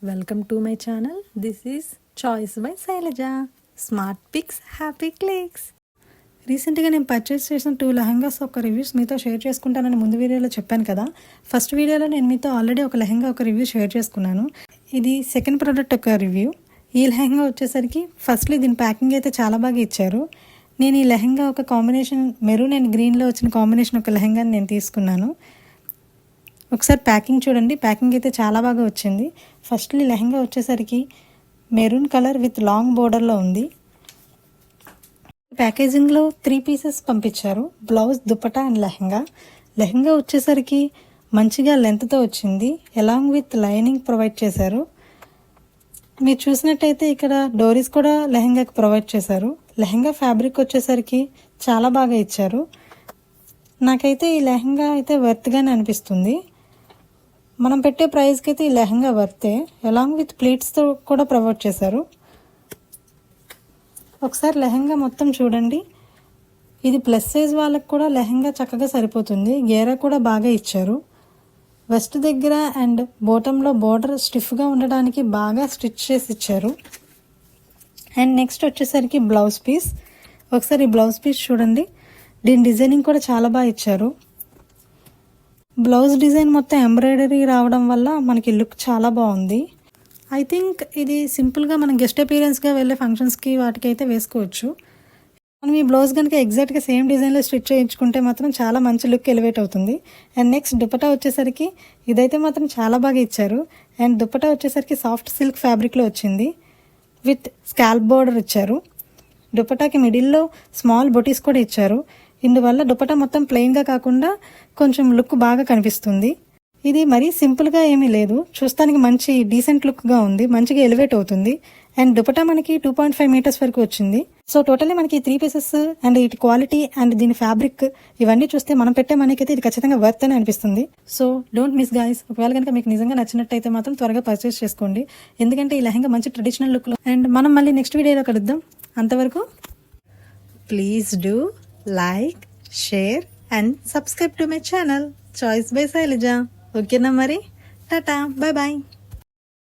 Welcome to my channel. This is choice by Shailaja. Smart picks, happy clicks. రీసెంట్గా నేను purchase చేసిన 2 లెహంగాస్ ఒక reviews మీతో షేర్ చేసుకుంటానని ముందు వీడియోలో చెప్పాను కదా. ఫస్ట్ వీడియోలో నేను మీతో ఆల్రెడీ ఒక లెహంగా ఒక రివ్యూ షేర్ చేసుకున్నాను. ఇది సెకండ్ ప్రోడక్ట్ ఒక రివ్యూ. ఈ లెహంగా వచ్చేసరికి ఫస్ట్లీ దీని ప్యాకింగ్ అయితే చాలా బాగా ఇచ్చారు. నేను ఈ లెహంగా ఒక కాంబినేషన్ మెరూన్ అండ్ గ్రీన్లో వచ్చిన కాంబినేషన్ ఒక లెహంగాని నేను తీసుకున్నాను. ఒకసారి ప్యాకింగ్ చూడండి. ప్యాకింగ్ అయితే చాలా బాగా వచ్చింది. ఫస్ట్లీ లెహంగా వచ్చేసరికి మెరూన్ కలర్ విత్ లాంగ్ బోర్డర్లో ఉంది. ప్యాకేజింగ్లో 3 పీసెస్ పంపించారు. Blouse, dupatta and lehenga. లెహంగా వచ్చేసరికి మంచిగా లెంత్తో వచ్చింది. అలాంగ్ విత్ లైనింగ్ ప్రొవైడ్ చేశారు. మీరు చూసినట్టయితే ఇక్కడ డోరీస్ కూడా లెహంగాకి ప్రొవైడ్ చేశారు. లెహంగా ఫ్యాబ్రిక్ వచ్చేసరికి చాలా బాగా ఇచ్చారు. నాకైతే ఈ లెహంగా అయితే వర్త్గానే అనిపిస్తుంది. మనం పెట్టే ప్రైస్కి అయితే ఈ లెహంగా వర్తే. అలాంగ్ విత్ ప్లీట్స్తో కూడా ప్రొవైడ్ చేశారు. ఒకసారి లెహంగా మొత్తం చూడండి. ఇది ప్లస్ సైజ్ వాళ్ళకి కూడా లెహంగా చక్కగా సరిపోతుంది. గేరా కూడా బాగా ఇచ్చారు. వెస్ట్ దగ్గర అండ్ బోటంలో బోర్డర్ స్టిఫ్గా ఉండడానికి బాగా స్టిచ్ చేసి ఇచ్చారు. అండ్ నెక్స్ట్ వచ్చేసరికి బ్లౌజ్ పీస్. ఒకసారి బ్లౌజ్ పీస్ చూడండి. దీని డిజైనింగ్ కూడా చాలా బాగా ఇచ్చారు. బ్లౌజ్ డిజైన్ మొత్తం ఎంబ్రాయిడరీ రావడం వల్ల మనకి లుక్ చాలా బాగుంది. ఐ థింక్ ఇది సింపుల్గా మనం గెస్ట్ అపీరెన్స్గా వెళ్ళే ఫంక్షన్స్కి వాటికైతే వేసుకోవచ్చు. మనం ఈ బ్లౌజ్ కనుక ఎగ్జాక్ట్గా సేమ్ డిజైన్లో స్టిచ్ చేయించుకుంటే మాత్రం చాలా మంచి లుక్ ఎలివేట్ అవుతుంది. అండ్ నెక్స్ట్ దుపట్టా వచ్చేసరికి ఇదైతే మాత్రం చాలా బాగా ఇచ్చారు. అండ్ దుపట్టా వచ్చేసరికి సాఫ్ట్ సిల్క్ ఫ్యాబ్రిక్లో వచ్చింది. విత్ స్కాల్ప్ బోర్డర్ ఇచ్చారు. దుపట్టాకి మిడిల్లో స్మాల్ బొటీస్ కూడా ఇచ్చారు. ఇందువల్ల దుపట్టా మొత్తం ప్లెయిన్గా కాకుండా కొంచెం లుక్ బాగా కనిపిస్తుంది. ఇది మరీ సింపుల్గా ఏమీ లేదు. చూస్తానికి మంచి డీసెంట్ లుక్గా ఉంది. మంచిగా ఎలివేట్ అవుతుంది. అండ్ దుపట్టా మనకి 2.5 మీటర్స్ వరకు వచ్చింది. సో టోటల్లీ మనకి 3 పీసెస్ అండ్ ఇటు క్వాలిటీ అండ్ దీని ఫ్యాబ్రిక్ ఇవన్నీ చూస్తే మనం పెట్టే మనకైతే ఇది ఖచ్చితంగా వర్త్ అని అనిపిస్తుంది. So don't miss guys. ఒకవేళ కనుక మీకు నిజంగా నచ్చినట్టయితే మాత్రం త్వరగా పర్చేస్ చేసుకోండి. ఎందుకంటే ఈ లెహంగా మంచి ట్రెడిషనల్ లుక్లో. అండ్ మనం మళ్ళీ నెక్స్ట్ వీడియోలో కలుద్దాం. అంతవరకు please do like, share and subscribe to my channel Choice by Shailaja. ఓకేనా మరి? Tata, bye bye.